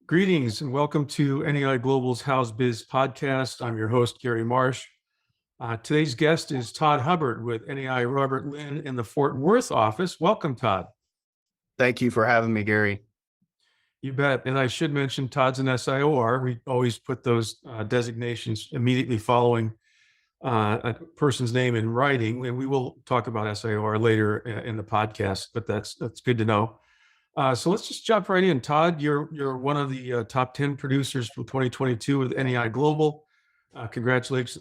Greetings and welcome to NEI Global's House Biz podcast. I'm your host, Gary Marsh. Today's guest is Todd Hubbard with NEI Robert Lynn in the Fort Worth office. Welcome, Todd. Thank you for having me, Gary. You bet. And I should mention Todd's an SIOR. We always put those designations immediately following a person's name in writing, and we will talk about SIOR later in the podcast, but that's good to know. So let's just jump right in. Todd, you're one of the top 10 producers for 2022 with NEI Global. Congratulations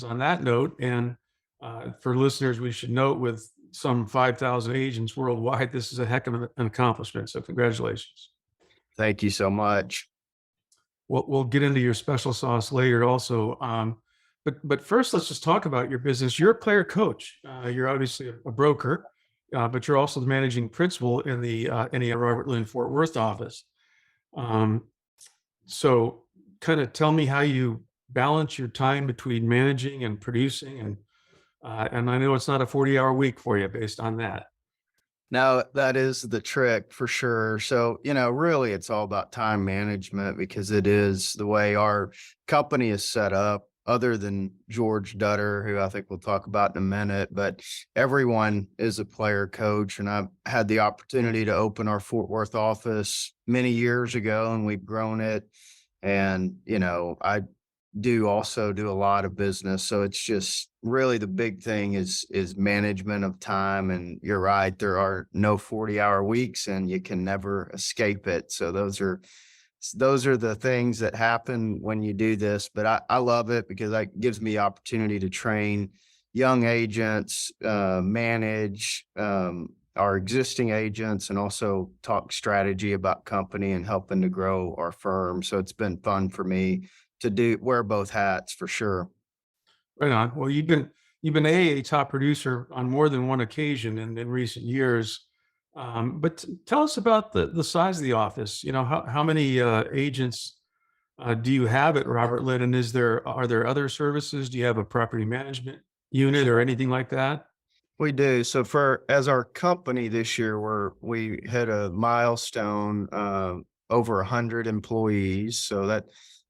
on that note. And for listeners, we should note with some 5,000 agents worldwide, this is a heck of an accomplishment. So congratulations. Thank you so much. We'll get into your special sauce later also. But first, let's just talk about your business. You're a player coach. You're obviously a broker. But you're also the managing principal in the NEI Robert Lynn Fort Worth office. So kind of tell me how you balance your time between managing and producing. And I know it's not a 40-hour week for you based on that. Now, that is the trick for sure. So, really it's all about time management because it is the way our company is set up. Other than George Dutter, who I think we'll talk about in a minute, but everyone is a player coach. And I've had the opportunity to open our Fort Worth office many years ago, and we've grown it. And, I also do a lot of business. So it's just really the big thing is management of time. And you're right, there are no 40-hour weeks and you can never escape it. So those are the things that happen when you do this, but I love it because it gives me opportunity to train young agents, manage our existing agents, and also talk strategy about company and helping to grow our firm. So it's been fun for me to wear both hats for sure. Right on. Well, you've been a top producer on more than one occasion in recent years. But tell us about the size of the office. How many agents do you have at Robert Lynn? And are there other services? Do you have a property management unit or anything like that? We do. So as our company this year, we hit a milestone over 100 employees. So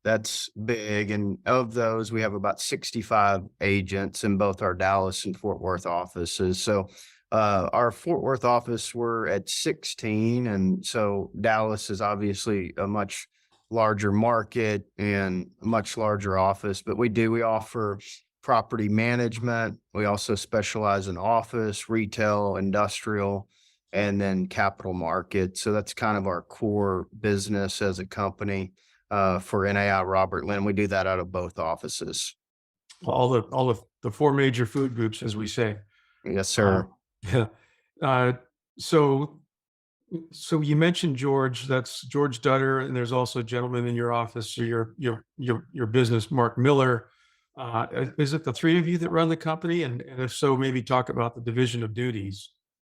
that's big. And of those, we have about 65 agents in both our Dallas and Fort Worth offices. So our Fort Worth office, we're at 16. And so Dallas is obviously a much larger market and a much larger office, but we offer property management. We also specialize in office, retail, industrial, and then capital markets. So that's kind of our core business as a company for NAI Robert Lynn. We do that out of both offices. All the four major food groups, as we say. Yes, sir. Yeah. So you mentioned George. That's George Dutter, and there's also a gentleman in your office. So your business, Mark Miller. Is it the three of you that run the company? And if so, maybe talk about the division of duties.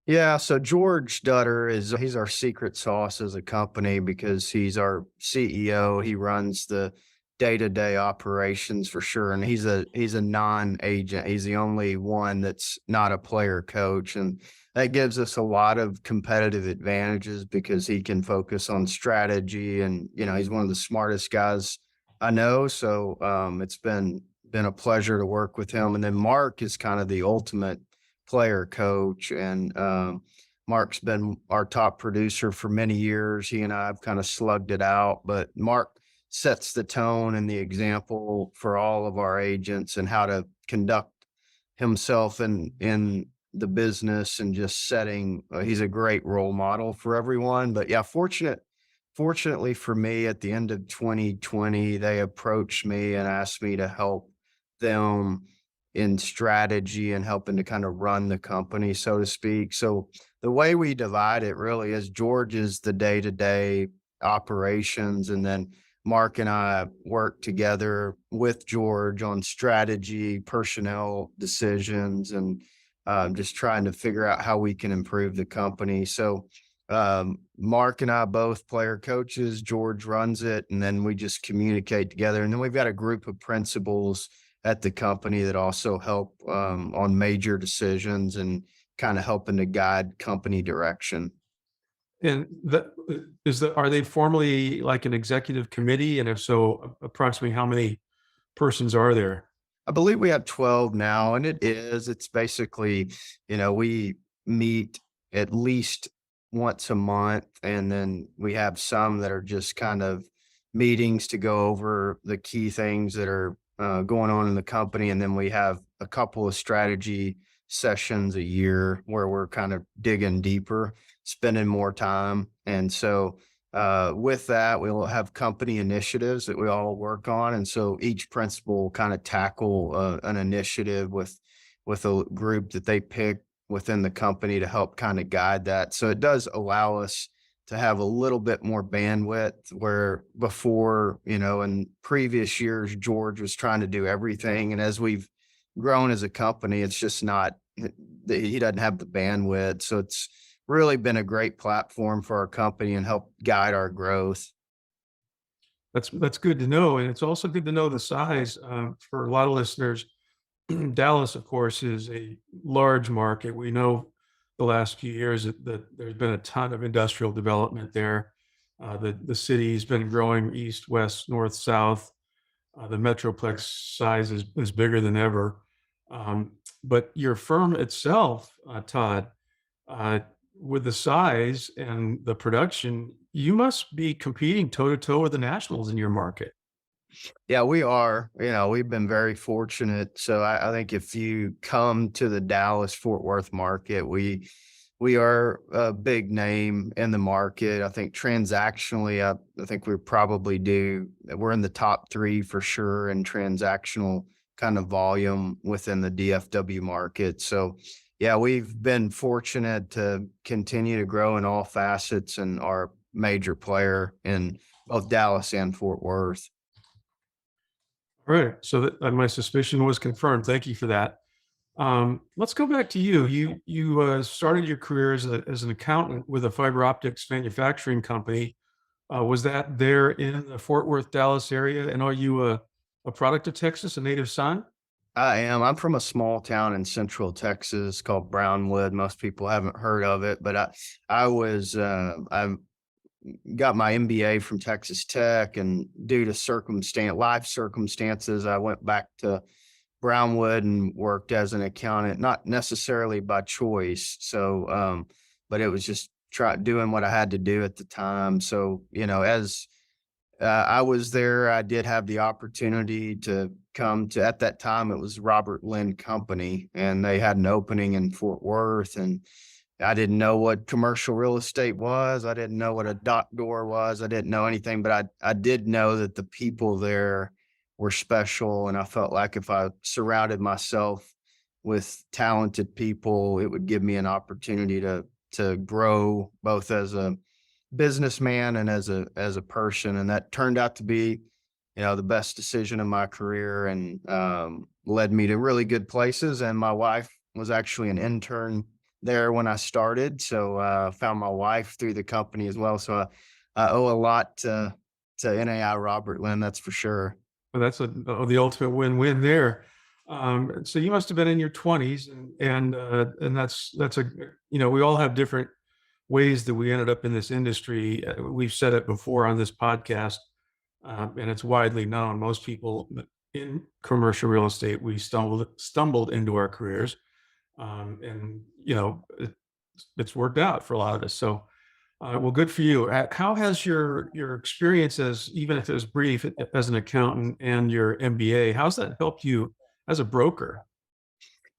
Yeah. So George Dutter he's our secret sauce as a company because he's our CEO. He runs the day-to-day operations for sure. And he's a non-agent. He's the only one that's not a player coach. And that gives us a lot of competitive advantages because he can focus on strategy. And, he's one of the smartest guys I know. So it's been a pleasure to work with him. And then Mark is kind of the ultimate player coach. And Mark's been our top producer for many years. He and I have kind of slugged it out, but Mark sets the tone and the example for all of our agents and how to conduct himself in the business and just setting. He's a great role model for everyone. But yeah, fortunately for me, at the end of 2020, they approached me and asked me to help them in strategy and helping to kind of run the company, so to speak. So the way we divide it really is George is the day-to-day operations, and then Mark and I work together with George on strategy, personnel decisions, and just trying to figure out how we can improve the company. So Mark and I both player coaches, George runs it, and then we just communicate together. And then we've got a group of principals at the company that also help on major decisions and kind of helping to guide company direction. And are they formally like an executive committee? And if so, approximately how many persons are there? I believe we have 12 now, and it's basically, we meet at least once a month, and then we have some that are just kind of meetings to go over the key things that are going on in the company. And then we have a couple of strategy sessions a year where we're kind of digging deeper, spending more time. And so, with that, we'll have company initiatives that we all work on, and so each principal will kind of tackle an initiative with a group that they pick within the company to help kind of guide that. So it does allow us to have a little bit more bandwidth where before, in previous years, George was trying to do everything, and as we've grown as a company, it's just not. He doesn't have the bandwidth, so it's really been a great platform for our company and help guide our growth. That's good to know, and it's also good to know the size. For a lot of listeners, Dallas, of course, is a large market. We know the last few years that there's been a ton of industrial development there. The city's been growing east, west, north, south. The metroplex size is bigger than ever. But your firm itself, Todd, uh, with the size and the production, you must be competing toe to toe with the nationals in your market. Yeah, we are. We've been very fortunate. So I think if you come to the Dallas Fort Worth market, we are a big name in the market. I think transactionally, I think we're in the top three for sure in transactional kind of volume within the DFW market. So yeah, we've been fortunate to continue to grow in all facets and are a major player in both Dallas and Fort Worth. All right. So my suspicion was confirmed. Thank you for that. Let's go back to you. You started your career as an accountant with a fiber optics manufacturing company. Was that there in the Fort Worth, Dallas area? And are you a product of Texas, a native son? I am. I'm from a small town in central Texas called Brownwood. Most people haven't heard of it, but I got my MBA from Texas Tech, and due to life circumstances, I went back to Brownwood and worked as an accountant, not necessarily by choice. So, but it was just doing what I had to do at the time. So, as I was there, I did have the opportunity to come to, at that time, it was Robert Lynn Company, and they had an opening in Fort Worth. And I didn't know what commercial real estate was. I didn't know what a dock door was. I didn't know anything, but I did know that the people there were special. And I felt like if I surrounded myself with talented people, it would give me an opportunity to grow both as a businessman and as a person. And that turned out to be, the best decision of my career, and led me to really good places. And my wife was actually an intern there when I started. So found my wife through the company as well. So I owe a lot to NAI Robert Lynn, that's for sure. Well, that's the ultimate win-win there. So you must have been in your 20s, and that's we all have different ways that we ended up in this industry. We've said it before on this podcast, and it's widely known. Most people in commercial real estate, we stumbled into our careers, and it's worked out for a lot of us. So, well, good for you. How has your experience, as even if it was brief, as an accountant and your MBA, how's that helped you as a broker?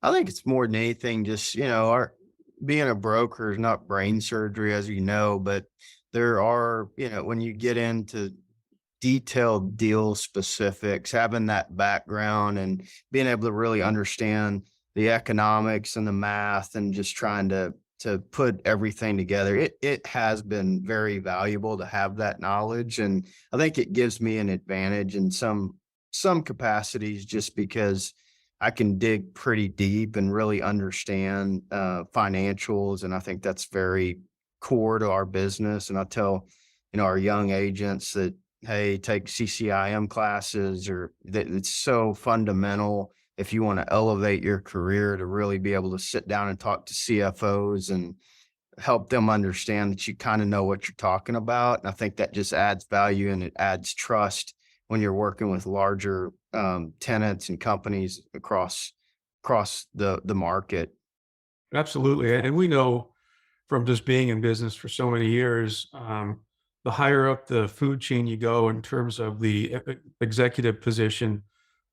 I think it's more than anything, just, our being a broker is not brain surgery, as you know, but there are, when you get into detailed deal specifics, having that background and being able to really understand the economics and the math and just trying to put everything together. It has been very valuable to have that knowledge. And I think it gives me an advantage in some capacities, just because I can dig pretty deep and really understand financials. And I think that's very core to our business. And I tell, our young agents that, hey, take CCIM classes, or that it's so fundamental if you want to elevate your career, to really be able to sit down and talk to CFOs and help them understand that you kind of know what you're talking about. And I think that just adds value and it adds trust when you're working with larger tenants and companies across the market. Absolutely. And we know from just being in business for so many years, the higher up the food chain you go in terms of the executive position,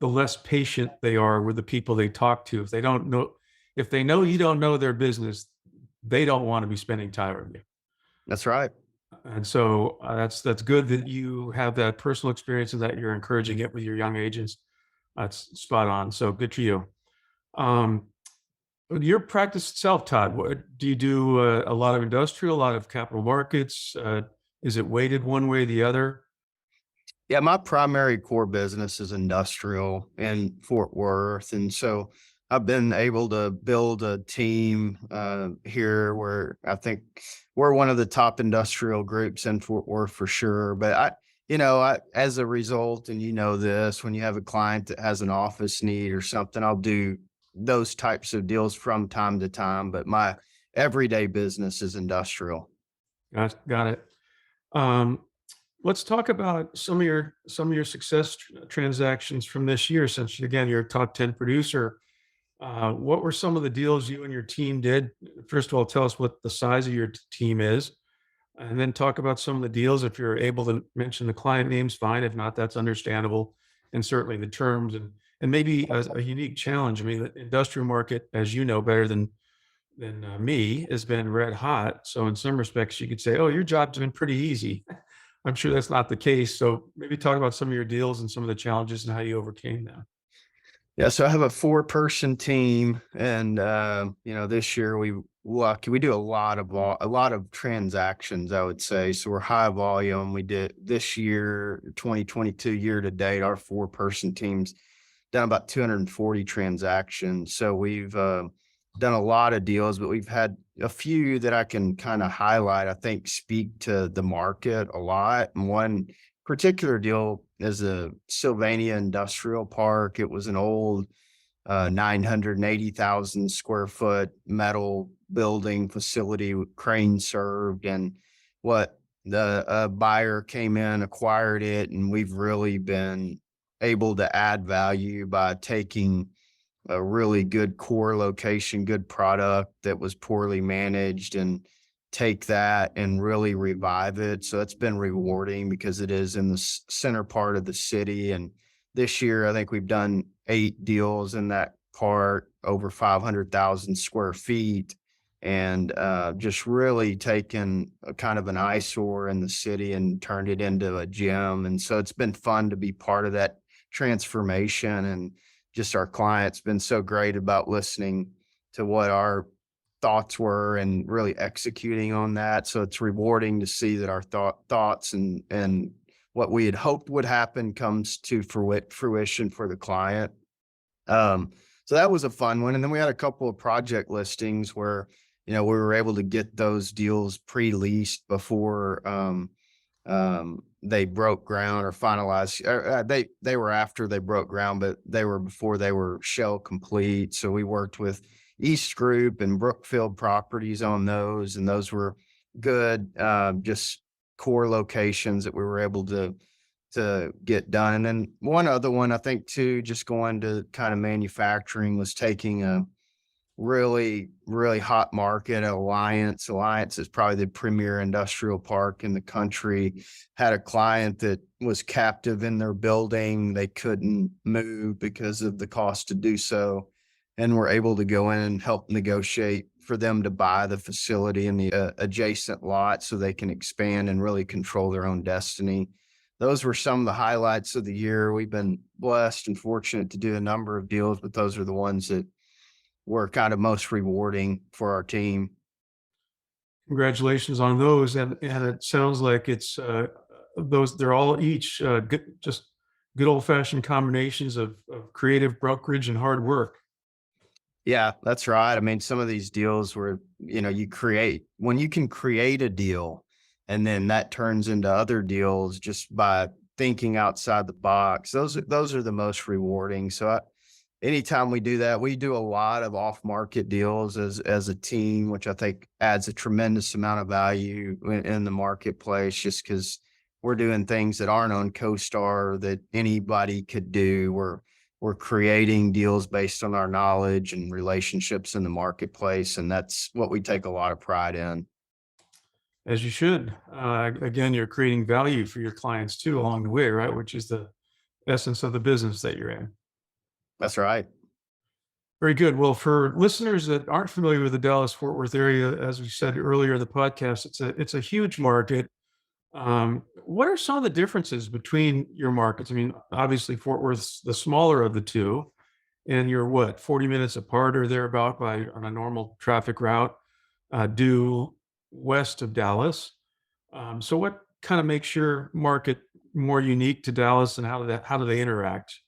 the less patient they are with the people they talk to. If they know you don't know their business, they don't want to be spending time with you. That's right. And so that's good that you have that personal experience and that you're encouraging it with your young agents. That's spot on. So good for you. Um, your practice itself, Todd, what do you do? A lot of industrial, a lot of capital markets. Is it weighted one way or the other? Yeah, my primary core business is industrial in Fort Worth. And so I've been able to build a team here where I think we're one of the top industrial groups in Fort Worth for sure. But as a result, and you know this, when you have a client that has an office need or something, I'll do those types of deals from time to time. But my everyday business is industrial. Got it. Um, let's talk about some of your success transactions from this year. Since again, you're a top 10 producer, what were some of the deals you and your team did? First of all, tell us what the size of your team is, and then talk about some of the deals. If you're able to mention the client names, fine. If not, that's understandable, and certainly the terms and maybe a unique challenge. I mean, the industrial market, as you know better than me, has been red hot. So in some respects, you could say, "Oh, your job's been pretty easy." I'm sure that's not the case. So maybe talk about some of your deals and some of the challenges and how you overcame them. Yeah, so I have a 4-person team, and this year we do a lot of transactions, I would say. So we're high volume. We did this year, 2022 year to date, our 4-person teams done about 240 transactions. So we've done a lot of deals, but we've had a few that I can kind of highlight. I think speak to the market a lot. And one particular deal is a Sylvania Industrial Park. It was an old 980,000 square foot metal building facility with crane served. And what the buyer came in, acquired it, and we've really been able to add value by taking a really good core location, good product that was poorly managed, and take that and really revive it. So it's been rewarding because it is in the center part of the city. And this year, I think we've done 8 deals in that part, over 500,000 square feet, and just really taken a kind of an eyesore in the city and turned it into a gym. And so it's been fun to be part of that transformation. And just our clients been so great about listening to what our thoughts were and really executing on that. So it's rewarding to see that our thoughts and what we had hoped would happen comes to fruition for the client. So that was a fun one. And then we had a couple of project listings where, we were able to get those deals pre-leased before they broke ground or finalized. They were after they broke ground, but they were before they were shell complete. So we worked with East Group and Brookfield Properties on those, and those were good, just core locations that we were able to get done. And then one other one, I think too, just going to kind of manufacturing, was taking a really, really hot market at Alliance. Alliance is probably the premier industrial park in the country. Had a client that was captive in their building. They couldn't move because of the cost to do so. And we're able to go in and help negotiate for them to buy the facility and the adjacent lot so they can expand and really control their own destiny. Those were some of the highlights of the year. We've been blessed and fortunate to do a number of deals, but those are the ones that were kind of most rewarding for our team. Congratulations on those. And it sounds like it's those, they're all each just good old fashioned combinations of creative brokerage and hard work. Yeah, that's right. I mean, some of these deals where, when you can create a deal and then that turns into other deals just by thinking outside the box, those are the most rewarding. So anytime we do that, we do a lot of off market deals as a team, which I think adds a tremendous amount of value in the marketplace, just because we're doing things that aren't on CoStar that anybody could do. We're creating deals based on our knowledge and relationships in the marketplace, and that's what we take a lot of pride in. As you should. Again, you're creating value for your clients too along the way, right? Which is the essence of the business that you're in. That's right. Very good. Well, for listeners that aren't familiar with the Dallas-Fort Worth area, as we said earlier in the podcast, it's a huge market. What are some of the differences between your markets? I mean, obviously Fort Worth's the smaller of the two, and you're what, 40 minutes apart or thereabout on a normal traffic route, due west of Dallas. So what kind of makes your market more unique to Dallas, and how do they interact?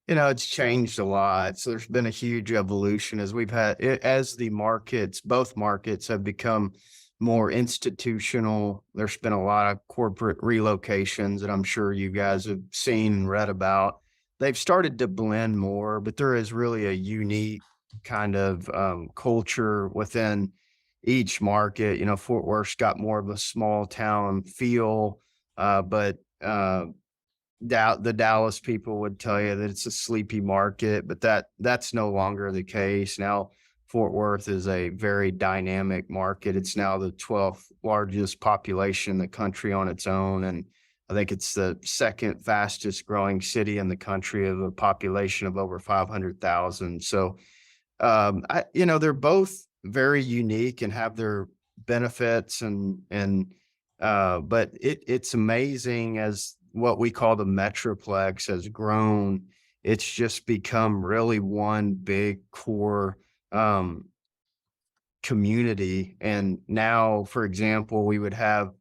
It's changed a lot. So there's been a huge evolution as as the markets, both markets have become more institutional. There's been a lot of corporate relocations that I'm sure you guys have seen and read about. They've started to blend more, but there is really a unique kind of culture within each market. Fort Worth's got more of a small town feel, but the Dallas people would tell you that it's a sleepy market, but that's no longer the case. Now, Fort Worth is a very dynamic market. It's now the 12th largest population in the country on its own. And I think it's the second fastest growing city in the country of a population of over 500,000. So, they're both very unique and have their benefits but it's amazing as what we call the Metroplex has grown. It's just become really one big core community. And now, for example, we would have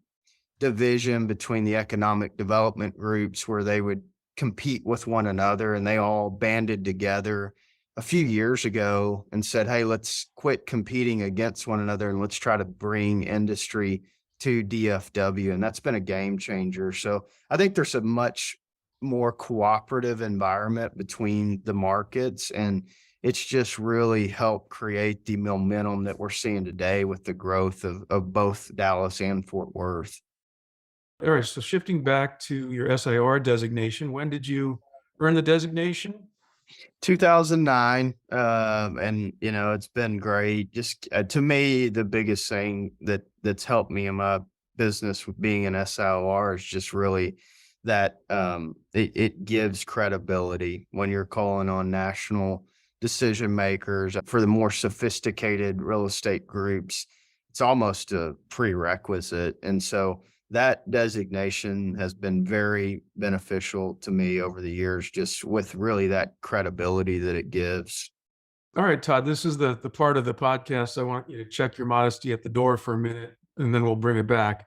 division between the economic development groups where they would compete with one another, and they all banded together a few years ago and said, hey, let's quit competing against one another and let's try to bring industry to DFW. And that's been a game changer. So I think there's a much more cooperative environment between the markets, and it's just really helped create the momentum that we're seeing today with the growth of both Dallas and Fort Worth. All right. So shifting back to your SIR designation, when did you earn the designation? 2009, and it's been great. Just to me, the biggest thing that's helped me in my business with being an SIOR is just really that it gives credibility when you're calling on national decision makers for the more sophisticated real estate groups. It's almost a prerequisite, and so that designation has been very beneficial to me over the years, just with really that credibility that it gives. All right, Todd, this is the part of the podcast I want you to check your modesty at the door for a minute, and then we'll bring it back.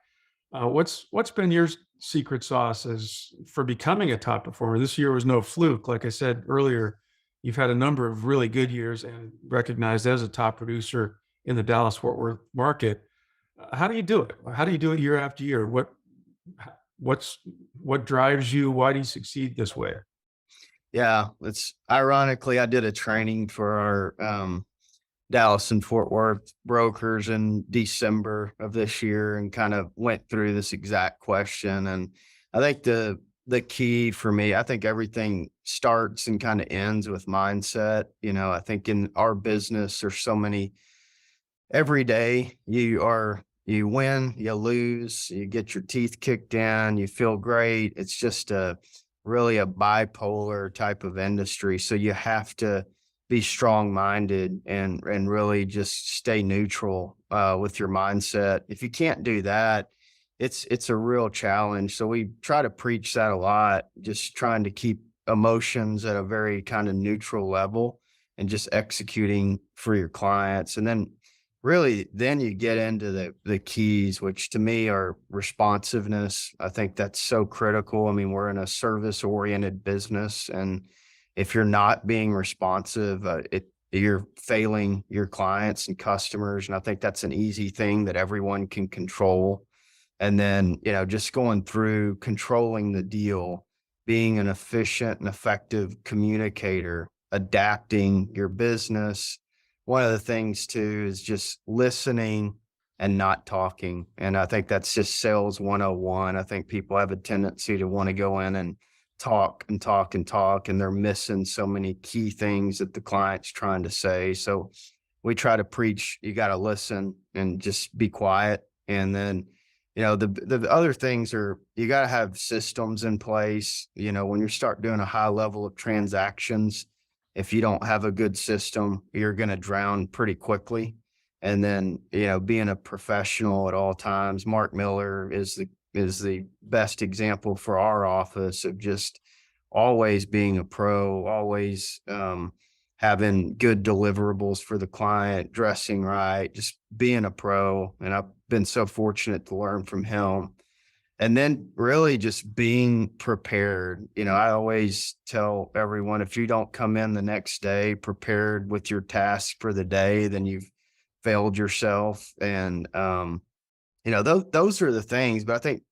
What's been your secret sauce as for becoming a top performer? This year was no fluke. Like I said earlier, you've had a number of really good years and recognized as a top producer in the Dallas-Fort Worth market. How do you do it? How do you do it year after year? What drives you? Why do you succeed this way? Yeah, it's ironically, I did a training for our Dallas and Fort Worth brokers in December of this year and kind of went through this exact question. And I think the key for me, I think everything starts and kind of ends with mindset. I think in our business, there's so many every day you win, you lose, you get your teeth kicked in, you feel great. It's just really a bipolar type of industry. So you have to be strong-minded and really just stay neutral with your mindset. If you can't do that, it's a real challenge. So we try to preach that a lot, just trying to keep emotions at a very kind of neutral level and just executing for your clients. And then you get into the keys, which to me are responsiveness. I think that's so critical. I mean, we're in a service-oriented business, and if you're not being responsive, you're failing your clients and customers. And I think that's an easy thing that everyone can control. And then, just going through controlling the deal, being an efficient and effective communicator, adapting your business. One of the things too is just listening and not talking. And I think that's just sales 101. I think people have a tendency to want to go in and talk and talk and talk, and they're missing so many key things that the client's trying to say. So we try to preach, you got to listen and just be quiet. And then, the other things are, you got to have systems in place. When you start doing a high level of transactions, if you don't have a good system, you're going to drown pretty quickly. And then, being a professional at all times. Mark Miller is the best example for our office of just always being a pro, always having good deliverables for the client, dressing right, just being a pro. And I've been so fortunate to learn from him. And then really just being prepared. I always tell everyone, if you don't come in the next day prepared with your tasks for the day, then you've failed yourself. And, those are the things. But I think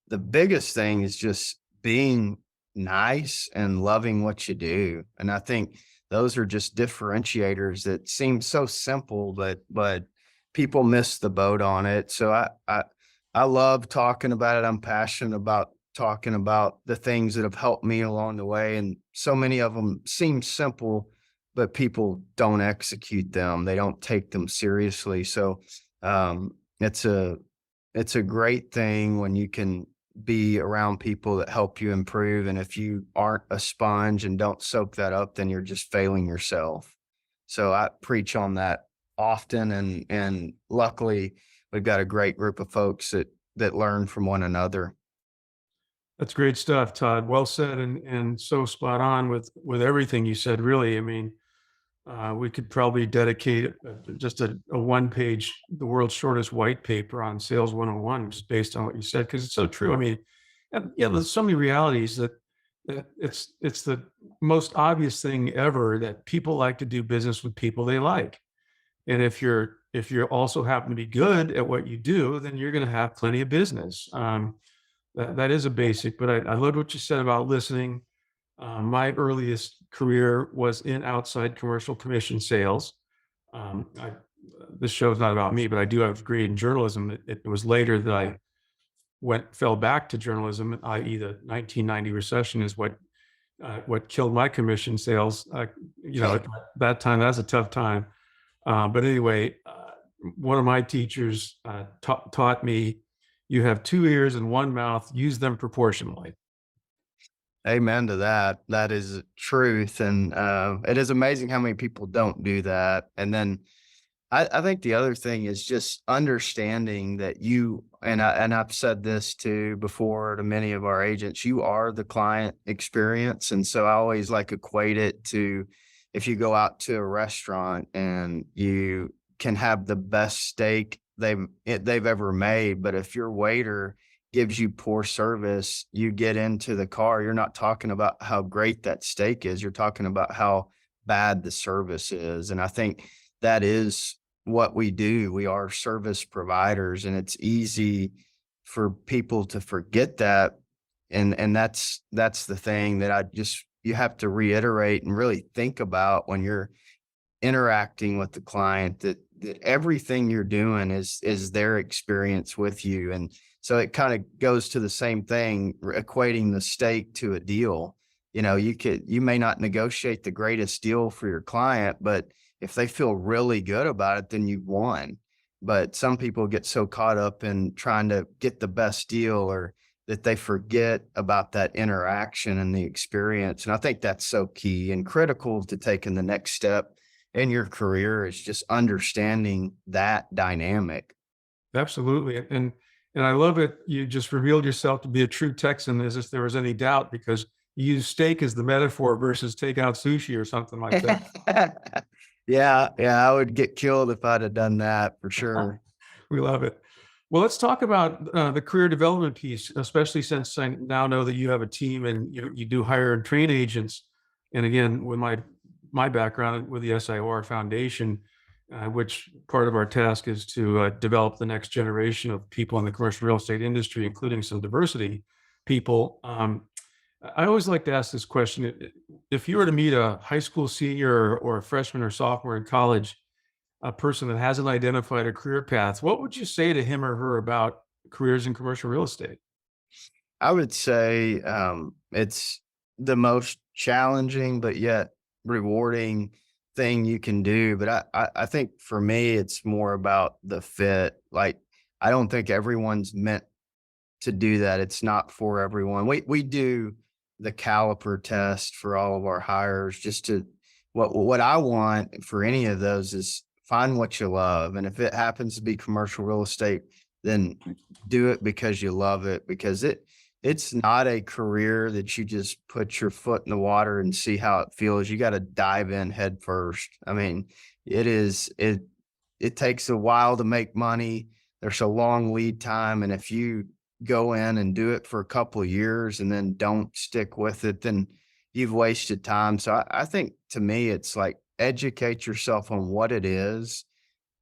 the biggest thing is just being nice and loving what you do. And I think those are just differentiators that seem so simple, but people miss the boat on it. So I love talking about it. I'm passionate about talking about the things that have helped me along the way. And so many of them seem simple, but people don't execute them. They don't take them seriously. So it's a great thing when you can be around people that help you improve. And if you aren't a sponge and don't soak that up, then you're just failing yourself. So I preach on that often. And luckily we've got a great group of folks that learn from one another. That's great stuff, Todd. Well said, and so spot on with everything you said. Really, I mean, we could probably dedicate just a one-page, the world's shortest white paper on Sales 101, just based on what you said, because it's so true. I mean, there's so many realities that it's the most obvious thing ever that people like to do business with people they like. And if you're also happen to be good at what you do, then you're going to have plenty of business. That is a basic, but I loved what you said about listening. My earliest career was in outside commercial commission sales. This show is not about me, but I do have a degree in journalism. It was later that I fell back to journalism, i.e. the 1990 recession is what killed my commission sales. At that time, that's a tough time. But anyway, one of my teachers taught me, you have two ears and one mouth, use them proportionally. Amen to that. That is truth. And it is amazing how many people don't do that. And then I think the other thing is just understanding that I've said this too before to many of our agents, you are the client experience. And so I always equate it to, if you go out to a restaurant and you can have the best steak they've ever made, but if your waiter gives you poor service, you get into the car, you're not talking about how great that steak is, you're talking about how bad the service is. And I think that is what we do. We are service providers, and it's easy for people to forget that. And that's the thing that you have to reiterate and really think about when you're interacting with the client, that everything you're doing is their experience with you. And so it kind of goes to the same thing, equating the steak to a deal. You may not negotiate the greatest deal for your client, but if they feel really good about it, then you've won. But some people get so caught up in trying to get the best deal, or that they forget about that interaction and the experience. And I think that's so key and critical to taking the next step in your career, is just understanding that dynamic. Absolutely. And I love it. You just revealed yourself to be a true Texan, as if there was any doubt, because you use steak as the metaphor versus takeout sushi or something like that. Yeah, I would get killed if I'd have done that for sure. We love it. Well, let's talk about the career development piece, especially since I now know that you have a team and you do hire and train agents. And again, with my background with the SIOR Foundation, which part of our task is to develop the next generation of people in the commercial real estate industry, including some diversity people. I always like to ask this question. If you were to meet a high school senior or a freshman or sophomore in college, a person that hasn't identified a career path, what would you say to him or her about careers in commercial real estate? I would say it's the most challenging, but yet rewarding thing you can do. But I think for me, it's more about the fit. Like, I don't think everyone's meant to do that. It's not for everyone. We do the caliper test for all of our hires just to what I want for any of those is find what you love. And if it happens to be commercial real estate, then do it because you love it, because it's not a career that you just put your foot in the water and see how it feels. You got to dive in head first. I mean, it takes a while to make money. There's a long lead time. And if you go in and do it for a couple of years and then don't stick with it, then you've wasted time. So I think to me, it's like educate yourself on what it is,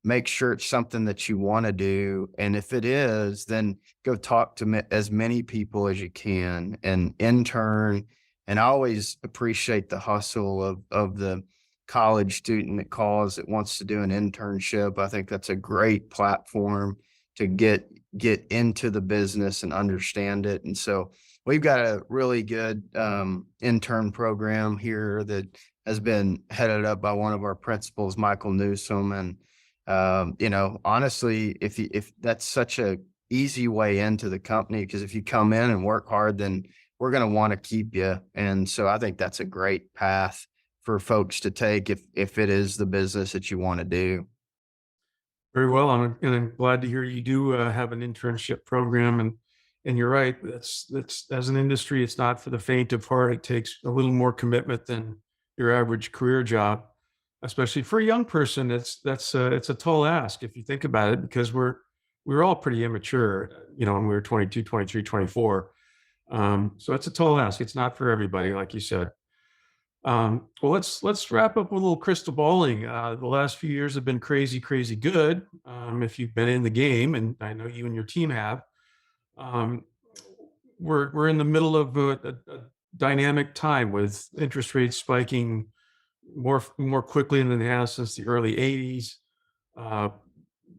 make sure it's something that you want to do. And if it is, then go talk to as many people as you can and intern. And I always appreciate the hustle of the college student that calls that wants to do an internship. I think that's a great platform to get into the business and understand it. And so we've got a really good intern program here that has been headed up by one of our principals, Michael Newsom. And honestly, if that's such a easy way into the company, because if you come in and work hard, then we're going to want to keep you. And so I think that's a great path for folks to take if it is the business that you want to do. Very well. And I'm glad to hear you do have an internship program. And you're right. That's as an industry, it's not for the faint of heart. It takes a little more commitment than your average career job, especially for a young person. It's a tall ask if you think about it, because we're all pretty immature, when we were 22, 23, 24. So it's a tall ask. It's not for everybody, like you said. Well, let's wrap up with a little crystal balling. The last few years have been crazy, crazy good. If you've been in the game, and I know you and your team have, um, we're in the middle of a dynamic time with interest rates spiking more quickly than they have since the early '80s. Uh,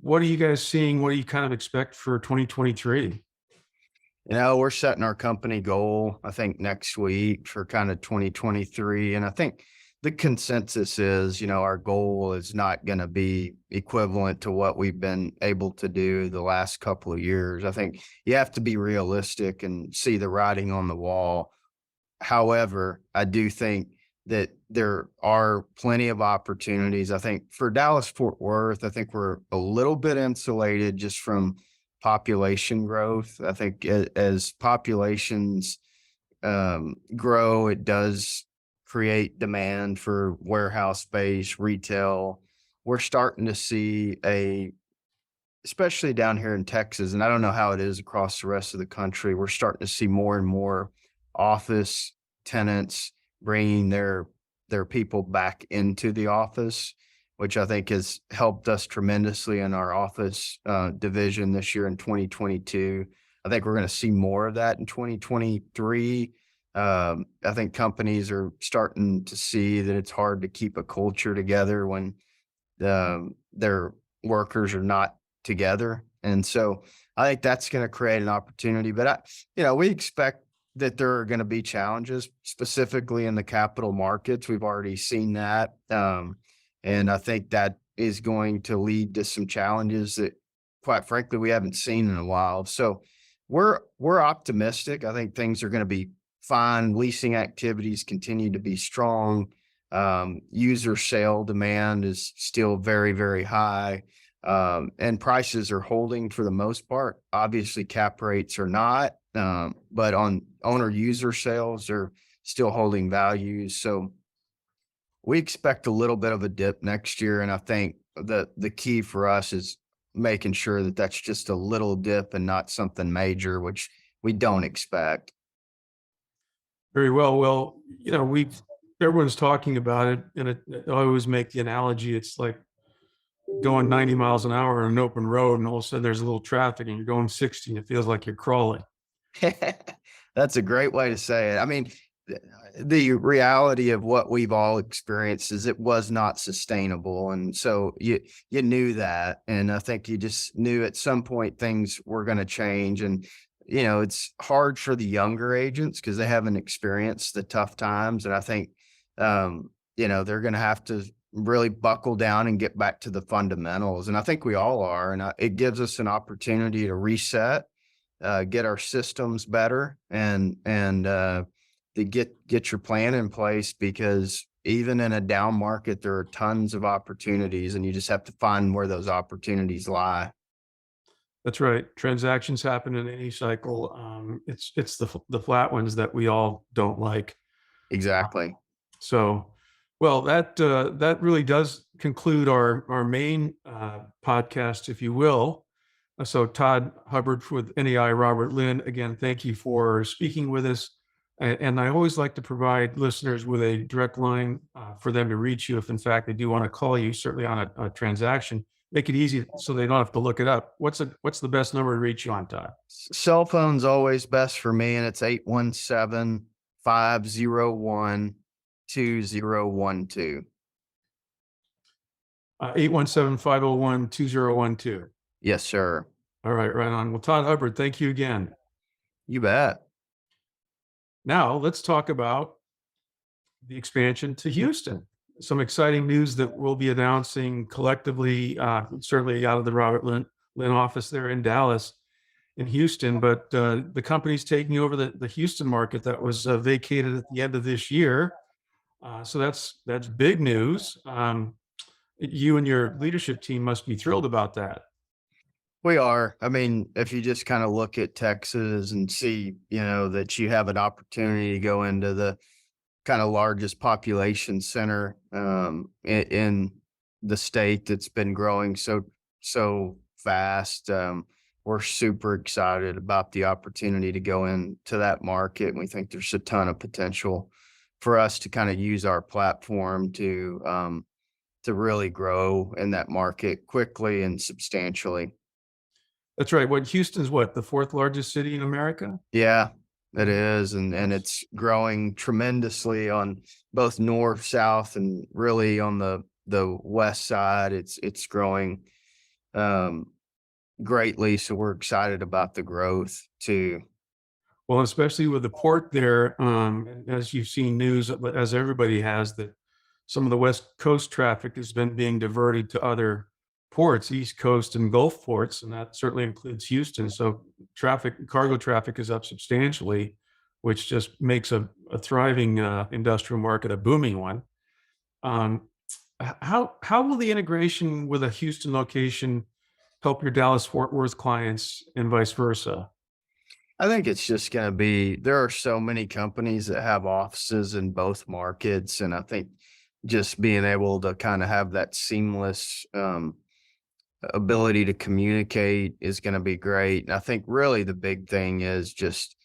what are you guys seeing? What do you kind of expect for 2023? We're setting our company goal, I think, next week for kind of 2023. And I think the consensus is, our goal is not going to be equivalent to what we've been able to do the last couple of years. I think you have to be realistic and see the writing on the wall. However, I do think that there are plenty of opportunities. I think for Dallas Fort Worth, I think we're a little bit insulated just from population growth. I think as populations grow, it does create demand for warehouse space, retail. We're starting to see especially down here in Texas, and I don't know how it is across the rest of the country, we're starting to see more and more office tenants bringing their people back into the office, which I think has helped us tremendously in our office division this year in 2022. I think we're going to see more of that in 2023. I think companies are starting to see that it's hard to keep a culture together when their workers are not together. And so I think that's going to create an opportunity. But we expect that there are going to be challenges, specifically in the capital markets. We've already seen that. And I think that is going to lead to some challenges that, quite frankly, we haven't seen in a while. So we're optimistic. I think things are going to be fine. Leasing activities continue to be strong. User sale demand is still very, very high. And prices are holding for the most part. Obviously, cap rates are not, but on owner user sales, they're still holding values. So we expect a little bit of a dip next year. And I think the key for us is making sure that that's just a little dip and not something major, which we don't expect. Very well. Well, everyone's talking about it, and I always make the analogy. It's like going 90 miles an hour on an open road, and all of a sudden there's a little traffic, and you're going 60, and it feels like you're crawling. That's a great way to say it. I mean, the reality of what we've all experienced is it was not sustainable. And so you knew that. And I think you just knew at some point things were going to change. And, it's hard for the younger agents because they haven't experienced the tough times. And I think, they're going to have to really buckle down and get back to the fundamentals. And I think we all are. And it gives us an opportunity to reset, get our systems better, and to get your plan in place, because even in a down market, there are tons of opportunities, and you just have to find where those opportunities lie. That's right. Transactions happen in any cycle. It's the flat ones that we all don't like. Exactly. So, well, that really does conclude our main podcast, if you will. So, Todd Hubbard with NEI Robert Lynn, again, thank you for speaking with us. And I always like to provide listeners with a direct line for them to reach you if, in fact, they do want to call you, certainly on a transaction. Make it easy so they don't have to look it up. What's the best number to reach you on, Todd? Cell phone's always best for me, and it's 817-501-2012. 817-501-2012. Yes, sir. All right, right on. Well, Todd Hubbard, thank you again. You bet. Now let's talk about the expansion to Houston. Some exciting news that we'll be announcing collectively, certainly out of the Robert Lynn office there in Dallas, in Houston. But the company's taking over the Houston market that was vacated at the end of this year. So that's big news. You and your leadership team must be thrilled about that. We are. I mean, if you just kind of look at Texas and see, that you have an opportunity to go into the kind of largest population center in the state that's been growing so fast. We're super excited about the opportunity to go into that market. And we think there's a ton of potential for us to kind of use our platform to really grow in that market quickly and substantially. That's right. Houston's the fourth largest city in America? Yeah, it is. And it's growing tremendously on both north, south, and really on the west side. It's growing greatly. So we're excited about the growth too. Well, especially with the port there, as you've seen news, as everybody has, that some of the West Coast traffic has been being diverted to other ports, East Coast and Gulf ports, and that certainly includes Houston. So cargo traffic is up substantially, which just makes a thriving industrial market a booming one. How will the integration with a Houston location help your Dallas Fort Worth clients and vice versa? I think it's just going to be, there are so many companies that have offices in both markets. And I think just being able to kind of have that seamless ability to communicate is going to be great. And I think really the big thing is just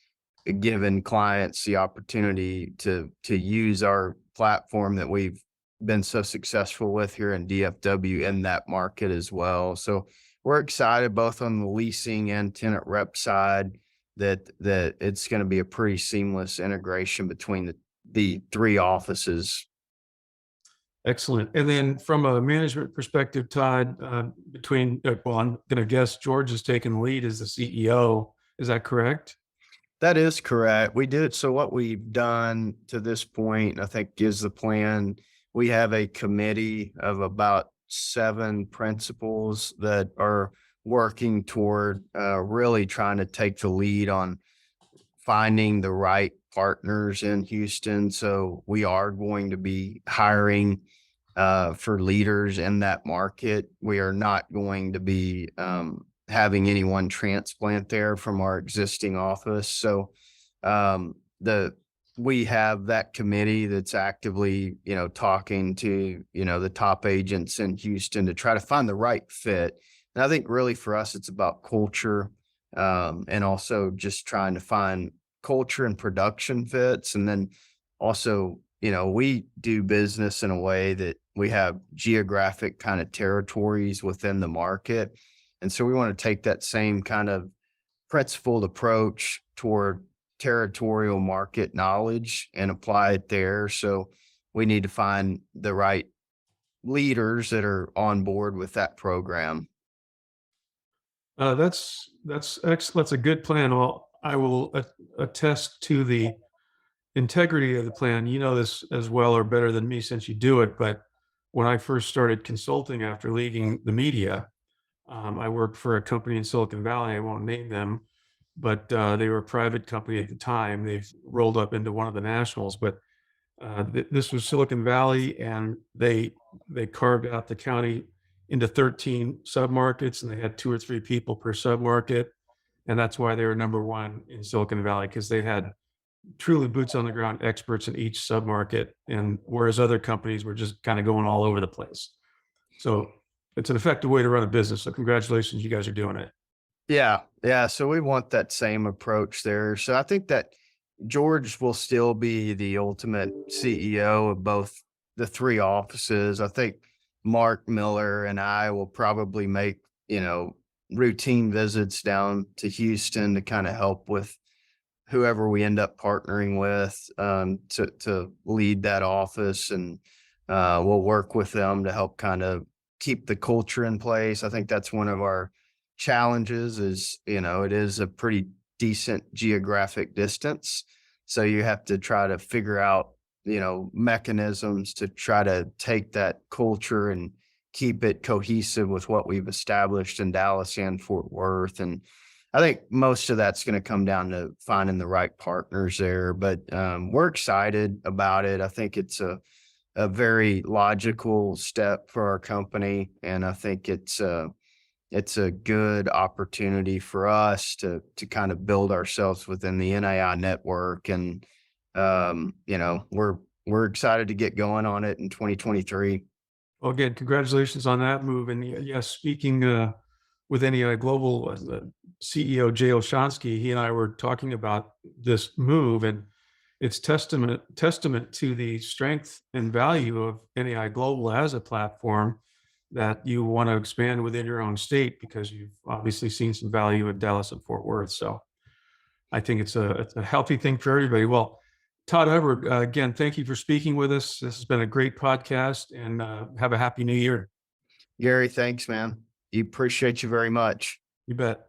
giving clients the opportunity to use our platform that we've been so successful with here in DFW in that market as well. So we're excited both on the leasing and tenant rep side that it's going to be a pretty seamless integration between the three offices. Excellent. And then from a management perspective, Todd, I'm going to guess George has taken the lead as the CEO. Is that correct? That is correct. We did. So what we've done to this point, I think, is the plan. We have a committee of about 7 principals that are working toward really trying to take the lead on finding the right partners in Houston. So we are going to be hiring for leaders in that market. We are not going to be having anyone transplant there from our existing office. So we have that committee that's actively, talking to, the top agents in Houston to try to find the right fit. And I think really for us, it's about culture and also just trying to find culture and production fits. And then also, we do business in a way that we have geographic kind of territories within the market. And so we want to take that same kind of principled approach toward territorial market knowledge and apply it there. So we need to find the right leaders that are on board with that program. That's a good plan. Well, I will attest to the integrity of the plan. You know this as well or better than me since you do it. But when I first started consulting after leaving the media, I worked for a company in Silicon Valley. I won't name them, but they were a private company at the time. They've rolled up into one of the nationals, but this was Silicon Valley, and they carved out the county into 13 submarkets, and they had 2 or 3 people per submarket, and that's why they were number one in Silicon Valley, because they had truly boots on the ground experts in each submarket, and whereas other companies were just kind of going all over the place. So it's an effective way to run a business. So congratulations, you guys are doing it. Yeah. Yeah. So we want that same approach there. So I think that George will still be the ultimate CEO of both the 3 offices. I think Mark Miller and I will probably make, routine visits down to Houston to kind of help with whoever we end up partnering with, to lead that office. And we'll work with them to help kind of keep the culture in place. I think that's one of our challenges is, it is a pretty decent geographic distance. So you have to try to figure out, mechanisms to try to take that culture and keep it cohesive with what we've established in Dallas and Fort Worth. And I think most of that's going to come down to finding the right partners there, but we're excited about it. I think it's a very logical step for our company. And I think it's a good opportunity for us to kind of build ourselves within the NAI network. And, we're excited to get going on it in 2023. Well, again, congratulations on that move. And yes, speaking with NEI Global, the CEO Jay Olshansky, he and I were talking about this move, and it's testament to the strength and value of NEI Global as a platform that you want to expand within your own state, because you've obviously seen some value in Dallas and Fort Worth. So I think it's a healthy thing for everybody. Well, Todd Hubbard, again, thank you for speaking with us. This has been a great podcast, and have a happy new year. Gary, thanks, man. You appreciate you very much. You bet.